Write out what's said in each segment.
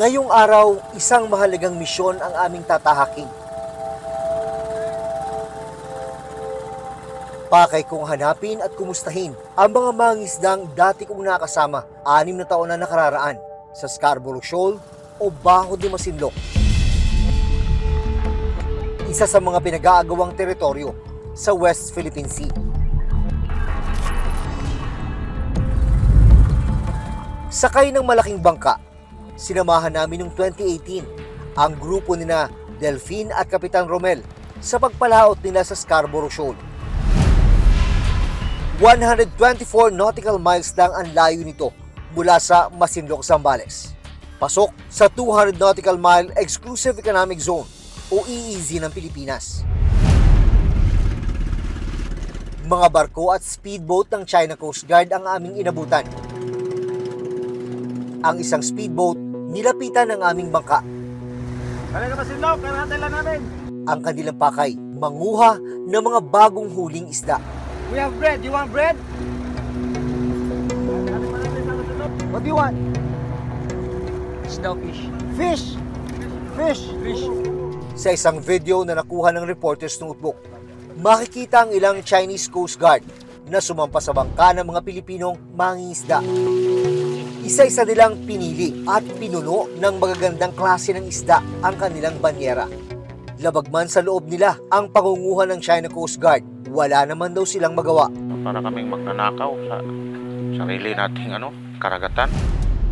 Ngayong araw, isang mahalagang misyon ang aming tatahaking. Pakay kong hanapin at kumustahin ang mga mangingisdang dati kong nakasama 6 na taon na nakararaan sa Scarborough Shoal o Baho de Masinloc. Isa sa mga pinag-aagawang teritoryo sa West Philippine Sea. Sakay ng malaking bangka, sinamahan namin noong 2018 ang grupo nina Delphine at Kapitan Romel sa pagpalaot nila sa Scarborough Shoal. 124 nautical miles lang ang layo nito mula sa Masinloc, Zambales. Pasok sa 200 nautical mile Exclusive Economic Zone o EEZ ng Pilipinas. Mga barko at speedboat ng China Coast Guard ang aming inabutan. Ang isang speedboat nilapitan ng aming bangka. Talaga Masinloc, karahatay lang namin. Ang kanilang pakay, manguha ng mga bagong huling isda. We have bread. You want bread? What do you want? Snowfish. Fish! Fish! Fish! Sa isang video na nakuha ng reporters ng Utbok, makikita ang ilang Chinese Coast Guard na sumampa sa bangka ng mga Pilipinong mangingisda. Isa-isa nilang pinili at pinuno ng magagandang klase ng isda ang kanilang banyera. Labag man sa loob nila ang pangunguha ng China Coast Guard, wala naman daw silang magawa. Para kaming magnanakaw sa sarili nating karagatan.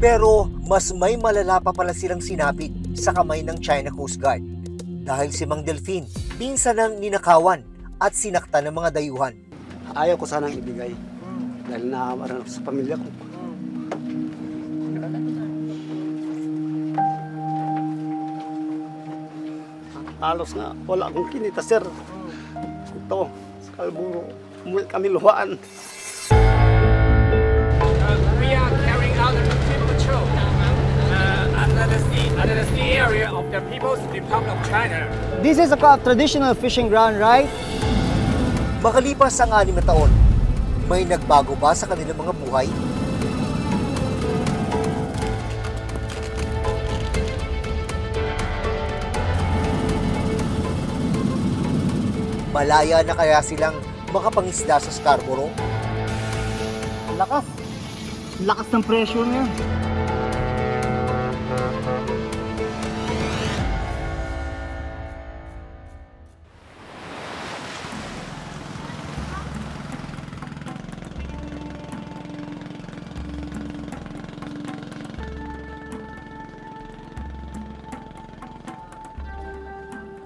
Pero mas may malala pa pala silang sinapit sa kamay ng China Coast Guard. Dahil si Mang Delphine, pinsan ng ninakawan at sinaktan ng mga dayuhan. Ayaw ko sanang ibigay dahil naamarang sa pamilya ko. Halos nga, wala akong kinita, sir. Ito, sa Scarborough, umuwi kami luhaan. We are carrying out a routine patrol under the sea area of the People's Republic of China. This is a traditional fishing ground, right? Makalipas ang 6 na taon, may nagbago ba sa kanilang mga buhay? Malaya na kaya silang makapangisda sa Scarborough? Lakas. Lakas ng pressure niya.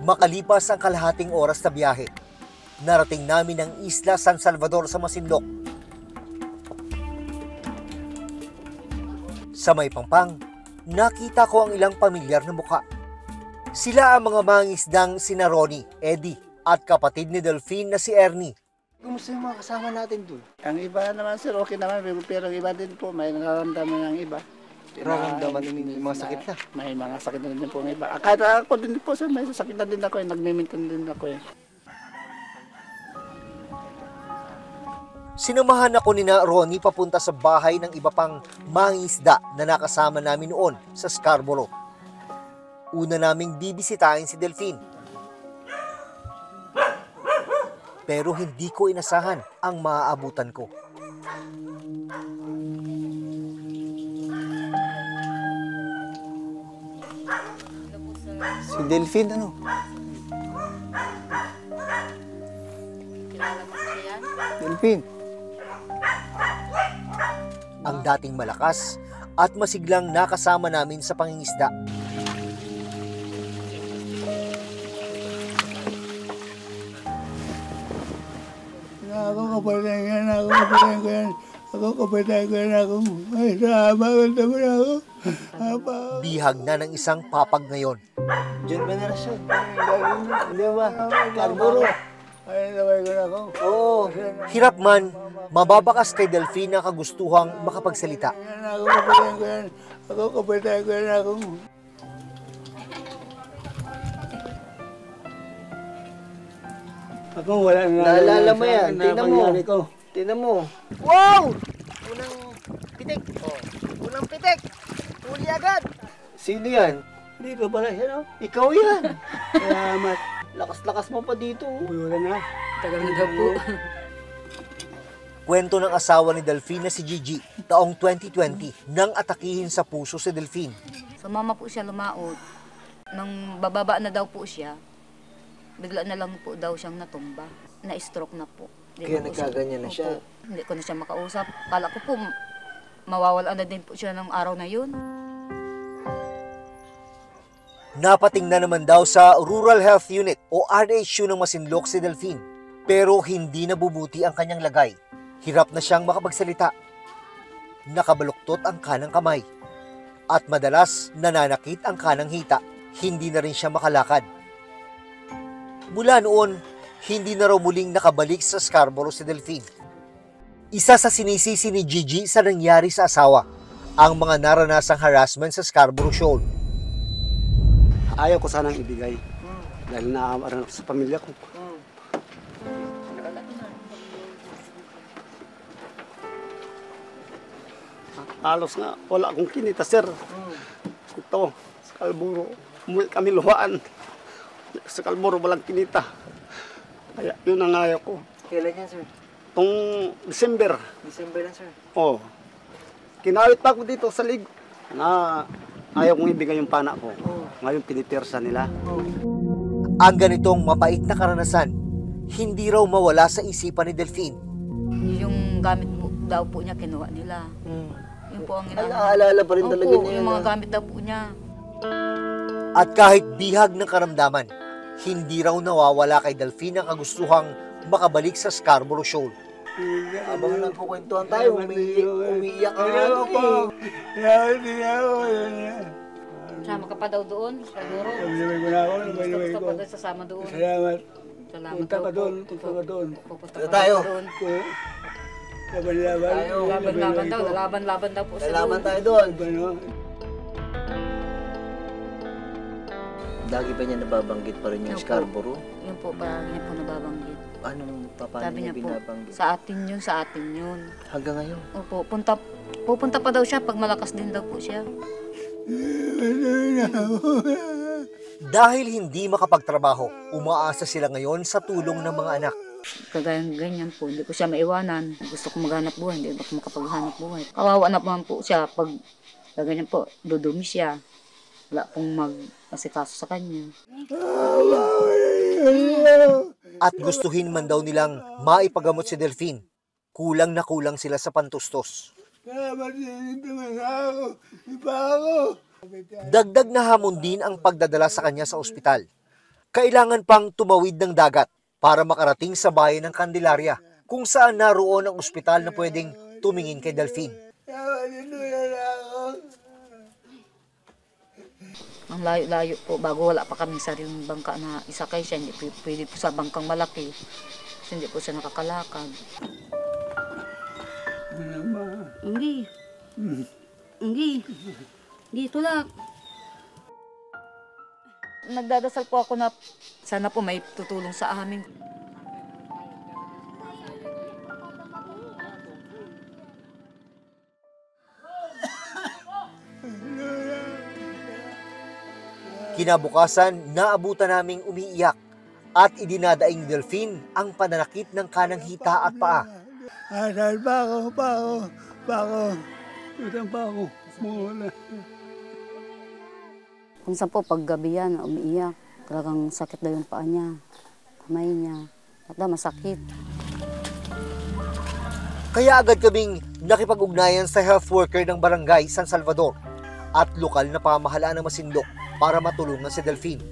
Makalipas ang kalahating oras na biyahe, narating namin ang Isla San Salvador sa Masinloc. Sa may Pampang, nakita ko ang ilang pamilyar na mukha. Sila ang mga mangingisdang sina Ronnie, Eddie at kapatid ni Delphine na si Ernie. Kumusta yung mga kasama natin doon? Ang iba naman, sir, okay naman. Pero ang iba din po, may nararamdaman ng iba. Nararamdaman din yung mga sakit na. May mga sakit na din po ng iba. Kahit ako din po, sir, may sakit na din ako. Nagme-maintain din ako. Sinamahan ako ni na Ronnie papunta sa bahay ng iba pang mangingisda na nakasama namin noon sa Scarborough. Una naming bibisitahin si Delphine. Pero hindi ko inasahan ang maaabutan ko. Si Delphine, ano? Kilala mo siya yan? Delphine. Ang dating malakas at masiglang nakasama namin sa pangingisda. Ako kapatay ko yan. Ay, salamat naman ako. Bihag na ng isang papag ngayon. John Veneracion. Hindi ba? Scarborough. Ay, naway ko na ako. Oo. Hirap man, mababakas kay Delphine ang kagustuhang makapagsalita. Ako kapatay ko yan ako. Ako wala na. Naalala mo yan. Tingnan mo. Tingnan mo. Wow! Unang pitik. Oh. Unang pitik. Huli agad. Sino yan? Dito pala siya, no? Ikaw yan. Salamat. Lakas-lakas mo pa dito. Wala na. Tagal na daw po. Kwento ng asawa ni Delphine na si Gigi, taong 2020, nang atakihin sa puso si Delphine. Sumama po siya lumaot. Nang bababa na daw po siya, bigla na lang po daw siyang natumba. Na-stroke na po. Hindi Kaya ko po nagkaganyan na siya. Opo. Hindi ko na siya makausap. Kala ko po, mawawala na din po siya ng araw na yun. Napatingnan naman daw sa Rural Health Unit o RHU ng Masinloc si Delphine. Pero hindi nabubuti ang kanyang lagay. Hirap na siyang makapagsalita. Nakabaluktot ang kanang kamay. At madalas nananakit ang kanang hita. Hindi na rin siya makalakad. Mula noon, hindi na raw muling nakabalik sa Scarborough si Delphine. Isa sa sinisisi ni Gigi sa nangyari sa asawa, ang mga naranasang harassment sa Scarborough Shoal. Ayaw ko sanang ibigay. Dahil naaawaran ako sa pamilya ko. Halos nga, wala akong kinita, sir. Ito, sa Scarborough. Umuwi kami luhaan. Sa Scarborough, walang kinita. Kaya yun ang ayaw ko. Kailan yan, sir? Itong December, December lang, sir. oh, kinawit pa ako dito sa lig na ayaw kong ibigay yung pana ko. Ngayon, pinipirsa nila. Ang ganitong mapait na karanasan, hindi raw mawala sa isipan ni Delphine. Yung gamit po, daw po niya, kinuha nila. Yun po ang Ay, naaalala pa rin talaga Opo, niya. yung mga na- gamit daw po niya. At kahit bihag ng karamdaman, hindi raw nawawala kay Delphine ang kagustuhang makabalik sa Scarborough Shoal. Habang nagkukwentuhan tayo, umiiyak ka nga doon eh. Sama ka pa daw doon, siguro. Gusto pa daw sasama doon. Salamat. Salamat Punta ka daw doon, po. punta ka doon. Pupunta Tayo ka tayo. doon. Laban-laban. Laban-laban daw, laban-laban daw po sa Lalaman doon. tayo doon. Ano? Lagi pa niya nababanggit pa rin yung Opo. Scarborough. Yun po, parang niya po nababanggit. Paano paano Sabi niya niya po, binabanggit? sa atin yun. Hanggang ngayon. Opo, pupunta pa daw siya pag malakas din daw po siya. Dahil hindi makapagtrabaho, umaasa sila ngayon sa tulong ng mga anak. Kagayang ganyan po, hindi ko siya maiwanan. Gusto ko maghanap buhay, hindi ako makapaghanap buhay. Kawawa na naman po siya pag ganyan po, dudumi siya. Wala pong mag-asikaso sa kanya. At gustuhin man daw nilang maipagamot si Delphine. Kulang na kulang sila sa pantustos. Dagdag na hamon din ang pagdadala sa kanya sa ospital. Kailangan pang tumawid ng dagat para makarating sa bayan ng Candelaria, kung saan naroon ang ospital na pwedeng tumingin kay Delphine. Ang layo-layo po, bago wala pa kaming sariling bangka na isakay siya, hindi pwede po sa bangkang malaki. Kasi hindi po siya nakakalakad. Hindi. Hindi. Hindi, tulak. Nagdadasal po ako na sana po may tutulong sa amin. Kinabukasan, naabutan naming umiiyak at idinadaing Delphine ang pananakit ng kanang hita at paa. Asal pa ako. Utang pa ako. Mula. Kung saan po, paggabi yan, umiiyak. Talagang sakit daw yung paa niya, kamay niya. At daw masakit. Kaya agad kaming nakipag-ugnayan sa health worker ng barangay San Salvador at lokal na pamahalaan ng Masinloc para matulungan si Delphine.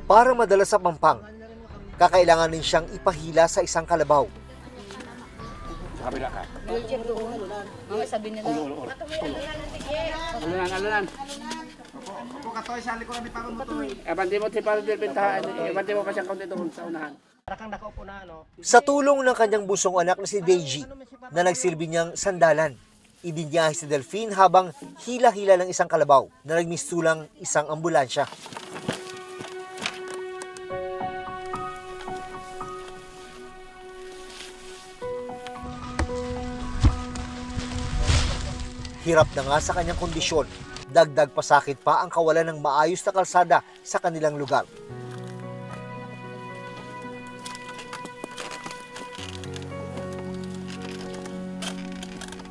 Para madala sa Pampang, kakailanganin siyang ipahila sa isang kalabaw. Mama, sabi nila. Alunan. Abante mo si Padre del Bentahan. Abante mo pa siyang konti doon sa unahan. Sa tulong ng kanyang busong anak na si Deji, na nagsilbi niyang sandalan, ibinyahe si Delphine habang hila-hila ng isang kalabaw na nagmistulang isang ambulansya. Hirap na nga sa kanyang kondisyon, dagdag pasakit pa ang kawalan ng maayos na kalsada sa kanilang lugar.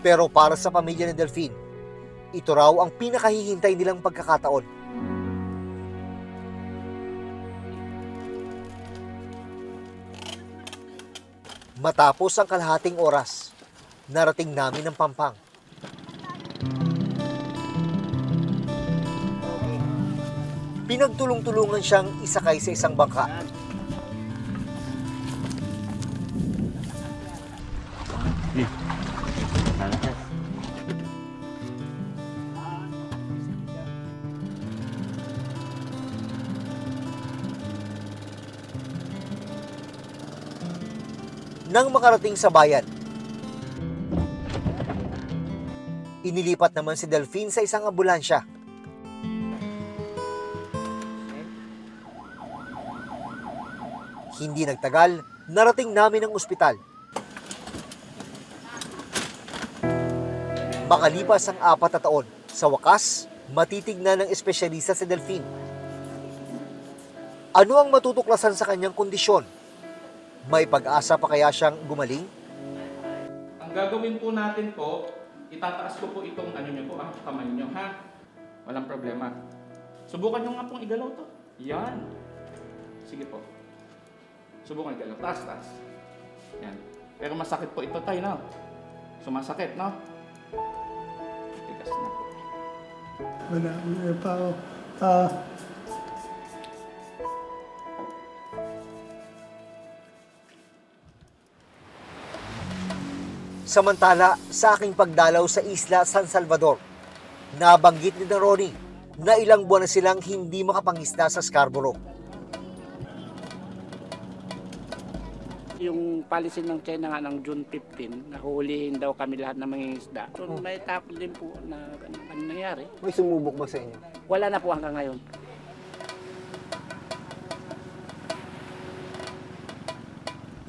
Pero para sa pamilya ni Delphine, ito raw ang pinakahihintay nilang pagkakataon. Matapos ang kalahating oras, narating namin ang Pampang. Pinagtulong-tulungan siyang isakay sa isang bangka. Nang makarating sa bayan, inilipat naman si Delphine sa isang ambulansya. Hindi nagtagal, narating namin ang ospital. Makalipas ang 4 na taon, sa wakas, matitignan ng espesyalista si Delphine. Ano ang matutuklasan sa kanyang kondisyon? May pag-asa pa kaya siyang gumaling? Ang gagawin po natin po, itataas ko po itong kamay nyo, ha? Walang problema. Subukan nyo nga pong igalaw to. Yan. Sige po. Subukan igalaw. Taas, taas. Yan. Pero masakit po ito tayo, no? Sumasakit, no? Tigas na po. Wala pa ako. Samantala, sa aking pagdalaw sa isla San Salvador, nabanggit ni Ronnie na ilang buwan na silang hindi makapangisda sa Scarborough. Yung policy ng China nga ng June 15, nahuhulihin daw kami lahat ng mga isda. So may takot din po na ano nangyari. May sumubok ba sa inyo? Wala na po hanggang ngayon.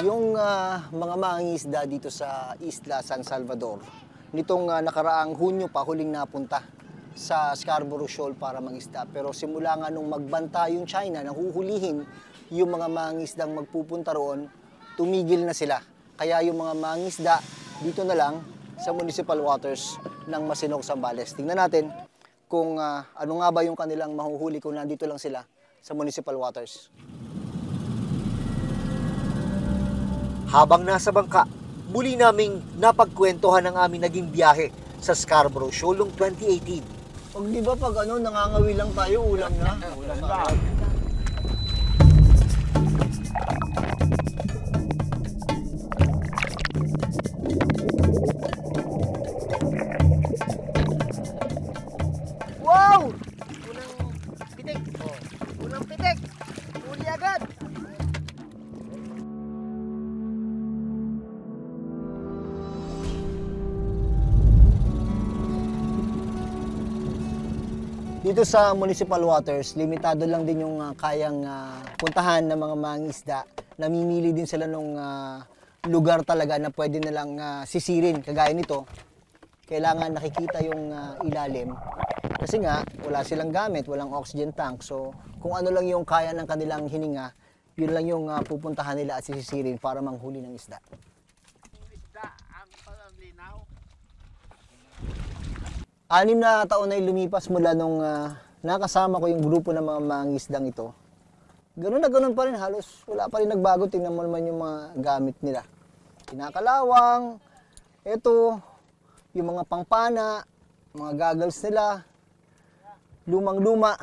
Yung mga mangingisda dito sa Isla San Salvador, nitong nakaraang Hunyo pa huling napunta sa Scarborough Shoal para mangisda. Pero simula nga nung magbanta yung China, nahuhulihin yung mga mangingisdang magpupunta roon, tumigil na sila. Kaya yung mga mangingisda dito na lang sa municipal waters ng Masinloc, Zambales. Tingnan natin kung ano nga ba yung kanilang mahuhuli kung nandito lang sila sa municipal waters. Habang nasa bangka, muli naming napagkwentuhan ang aming naging biyahe sa Scarborough Shoal noong 2018. Pag di ba pag nangangawi lang tayo, ulam na. Ulam na. Wow! Unang pitik. Unang pitik. Uli agad. Dito sa municipal waters, limitado lang din yung kayang puntahan ng mga mangingisda. Namimili din sila ng lugar talaga na pwede nilang sisirin. Kagaya nito, kailangan nakikita yung ilalim. Kasi nga, wala silang gamit, walang oxygen tank. So, kung ano lang yung kaya ng kanilang hininga, yun lang yung pupuntahan nila at sisirin para manghuli ng isda. Anim na taon na lumipas mula nung nakasama ko yung grupo ng mga mangingisdang ito. Ganun na ganun pa rin, halos wala pa rin nagbago. Tingnan mo naman yung mga gamit nila. Kinakalawang, ito, yung mga pangpana, mga goggles nila, lumang-luma.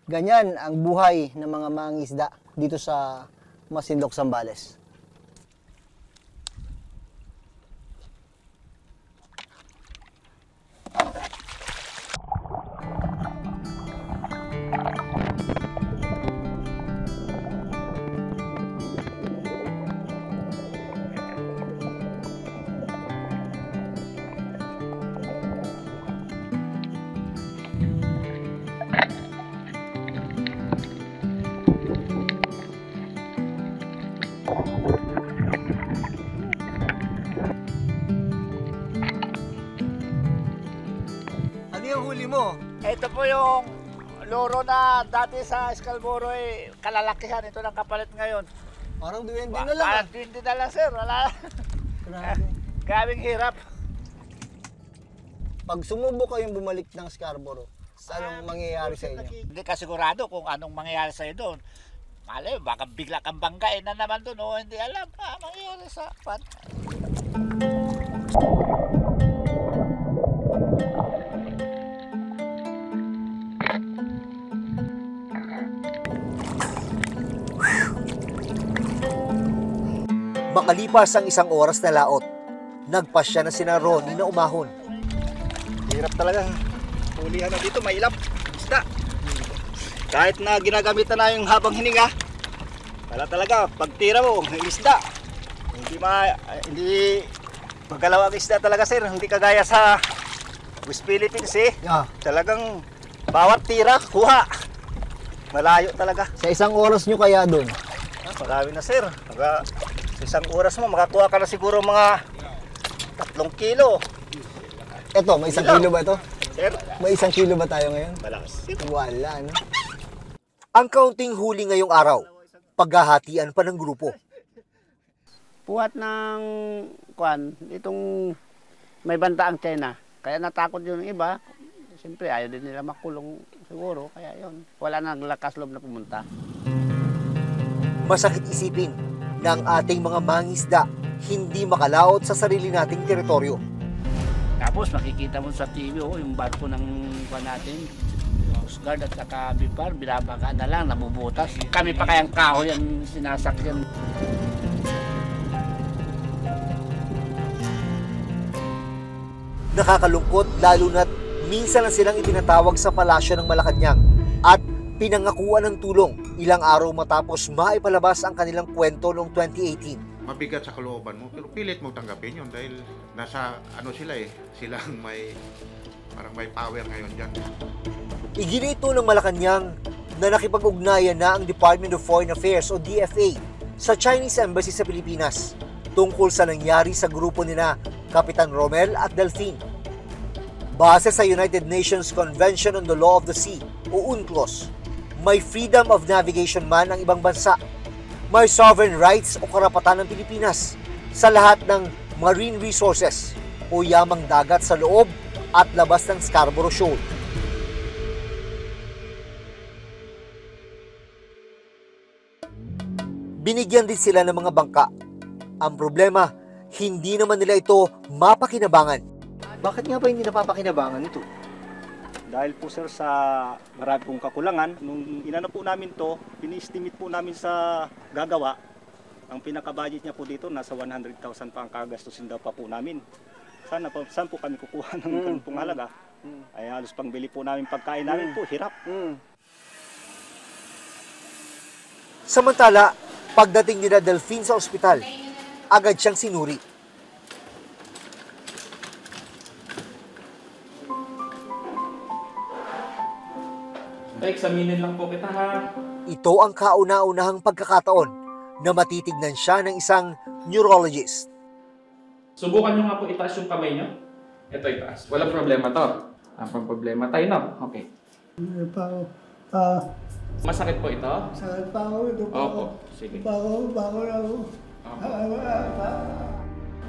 Ganyan ang buhay ng mga mangingisda dito sa Masinloc, Zambales. Ito po yung loro na dati sa Scarborough kalalakihan. Ito ng kapalit ngayon. Parang duwende na lang. Parang 20 na lang, sir. Wala. Grabe. Gabing hirap. Pag sumubok kayong bumalik ng Scarborough, anong mangyayari sa inyo? Hindi ka sigurado kung anong mangyayari sa'yo doon. Malay, baka bigla kang banggain na naman doon. O hindi alam mangyayari sa pan. Makalipas ang isang oras na laot, nagpasya na sina Ronnie na umahon. Hirap talaga. Hulihan na dito, may ilap. Isda. Kahit na ginagamitan na yung habang hininga, wala talaga. Pagtira mo, yung isda. Hindi magalaw ang isda talaga, sir. Hindi kagaya sa West Philippines, eh. Yeah. Talagang bawat tira, kuha. Malayo talaga. Sa isang oras nyo kaya doon? Marami na, sir. Sa isang oras mo, makakuha ka na siguro mga 3 kilo. Eto, may 1 kilo ba ito? Sir? May 1 kilo ba tayo ngayon? Malakas. Wala, no? Ang kaunting huli ngayong araw, paghahatian pa ng grupo. Puwat ng itong may banta ang China. Kaya natakot yung iba. Siyempre ayaw din nila makulong siguro. Kaya yun, wala nang lakas loob na pumunta. Masakit isipin na ang ating mga mangisda hindi makalaot sa sarili nating teritoryo. Tapos makikita mo sa TV, yung barko ng natin, Coast Guard at saka Bipar, binabaka na lang, nabubutas. Kami pa kayang kahoy ang sinasakyan. Nakakalungkot lalo na't minsan na silang itinatawag sa palasyo ng Malacanang at pinangakuan ng tulong ilang araw matapos maipalabas ang kanilang kwento noong 2018. Mabigat sa kalooban mo, pero pilit mo tanggapin yun dahil nasa sila silang parang may power ngayon dyan. Iginito ng Malacanang na nakipag-ugnayan na ang Department of Foreign Affairs o DFA sa Chinese Embassy sa Pilipinas tungkol sa nangyari sa grupo nina Kapitan Romel at Delfin. Base sa United Nations Convention on the Law of the Sea o UNCLOS, may freedom of navigation man ang ibang bansa. May sovereign rights o karapatan ng Pilipinas sa lahat ng marine resources o yamang dagat sa loob at labas ng Scarborough Shoal. Binigyan din sila ng mga bangka. Ang problema, hindi naman nila ito mapakinabangan. Bakit nga ba hindi napapakinabangan ito? Dahil po, sir, sa marami pong kakulangan, nung inano po namin to, pini-estimate po namin sa gagawa, ang pinaka-budget niya po dito, nasa 100,000 pa ang kagastusin daw pa po namin. Saan po kami kukuha ng ganun pong halaga? Ay halos pangbili po namin pagkain namin po, hirap. Samantala, pagdating nila Delfin sa ospital, agad siyang sinuri. Examinin lang po kita, ha? Ito ang kauna-unahang pagkakataon na matitignan siya ng isang neurologist. Subukan nyo nga po itaas yung kamay nyo. Ito itaas. Walang problema to. Ang problema tayo, no? Okay. Masakit po ito? Sakit pa ako, ito pa ako. Opo, sige. Bako ako.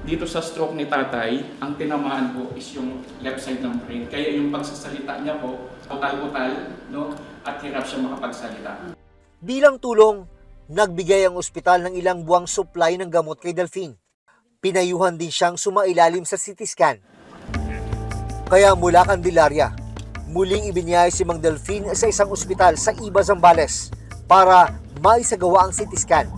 Dito sa stroke ni tatay, ang tinamaan po is yung left side ng brain. Kaya yung pagsasalita niya po, utal-utal, no? At hirap siya makapagsalita. Bilang tulong, nagbigay ang ospital ng ilang buwang supply ng gamot kay Delfin. Pinayuhan din siyang sumailalim sa CT scan. Kaya mula Candelaria, muling ibiniyay si Mang Delfin sa isang ospital sa Iba, Zambales para maisagawa ang CT scan.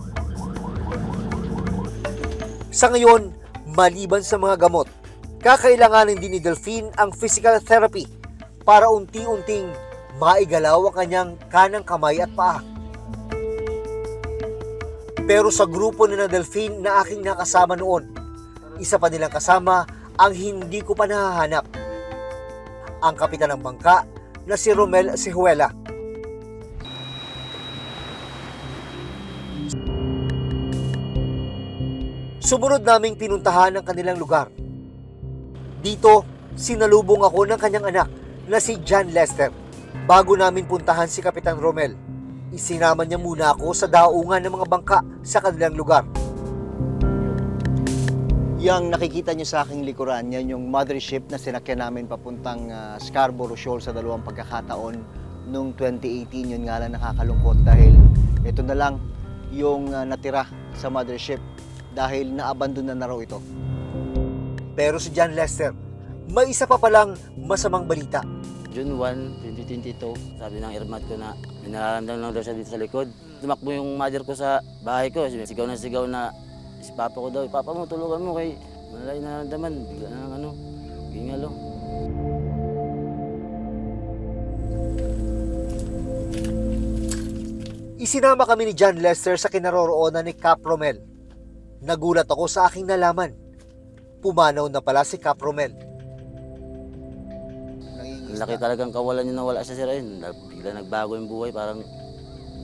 Sa ngayon, maliban sa mga gamot, kakailanganin din ni Delfin ang physical therapy para unti-unting maigalaw ang kanyang kanang kamay at paa. Pero sa grupo na Delfin na aking nakasama noon, isa pa nilang kasama ang hindi ko pa nahahanap. Ang kapitan ng bangka na si Romel Sihuela. Sumunod naming pinuntahan ang kanilang lugar. Dito, sinalubong ako ng kanyang anak na si John Lester. Bago namin puntahan si Kapitan Romel, isinama niya muna ako sa daungan ng mga bangka sa kanilang lugar. Yang nakikita niyo sa aking likuran, yan yung mothership na sinakyan namin papuntang Scarborough Shoal sa dalawang pagkakataon noong 2018. Yun nga lang nakakalungkot dahil ito na lang yung natira sa mothership dahil naabandon na raw ito. Pero si John Lester, may isa pa palang masamang balita. June 1, 2022, sabi ng airmat ko na may nararamdaman lang daw siya dito sa likod. Tumakbo yung mother ko sa bahay ko, sigaw na si papa ko daw, papa mo tulungan mo kay malay nararamdaman, bigla na gingalo. Isinama kami ni John Lester sa kinaroroonan ni Cap Romel. Nagulat ako sa aking nalaman. Pumanaw na pala si Cap Romel. Laki talagang kawalan niya na wala siya sir ayun. Bigla nagbago yung buhay, parang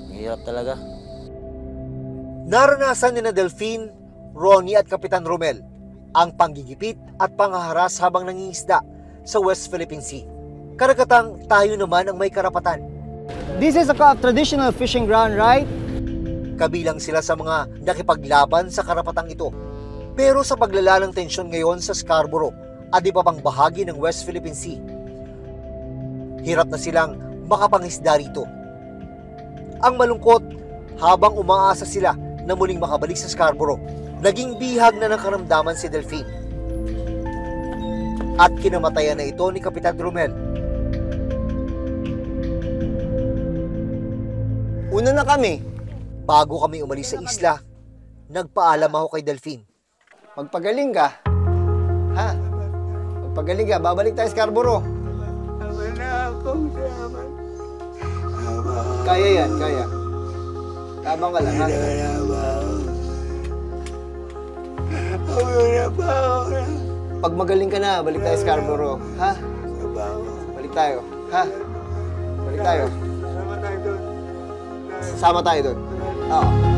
mahirap talaga. Naranasan ni na Delphine, Ronnie at Kapitan Romel ang panggigipit at panghaharas habang nangingisda sa West Philippine Sea. Karagatan tayo naman ang may karapatan. This is a traditional fishing ground, right? Kabilang sila sa mga nakipaglaban sa karapatang ito. Pero sa paglalalang tensyon ngayon sa Scarborough at iba pang bahagi ng West Philippine Sea, hirap na silang makapangisda rito. Ang malungkot, habang umaasa sila na muling makabalik sa Scarborough, naging bihag na ng karamdaman si Delphine. At kinamatayan na ito ni Kapitan Romel. Una na kami. Bago kami umalis sa isla, nagpaalam ako kay Delphine. Magpagaling ka. Ha? Magpagaling ka. Babalik tayo sa Scarborough. Kaya yan, kaya. Tabang ka lang, ha? Pag magaling ka na, balik tayo sa Scarborough. Ha? Balik tayo. Ha? Balik tayo. Sama tayo doon. Oo.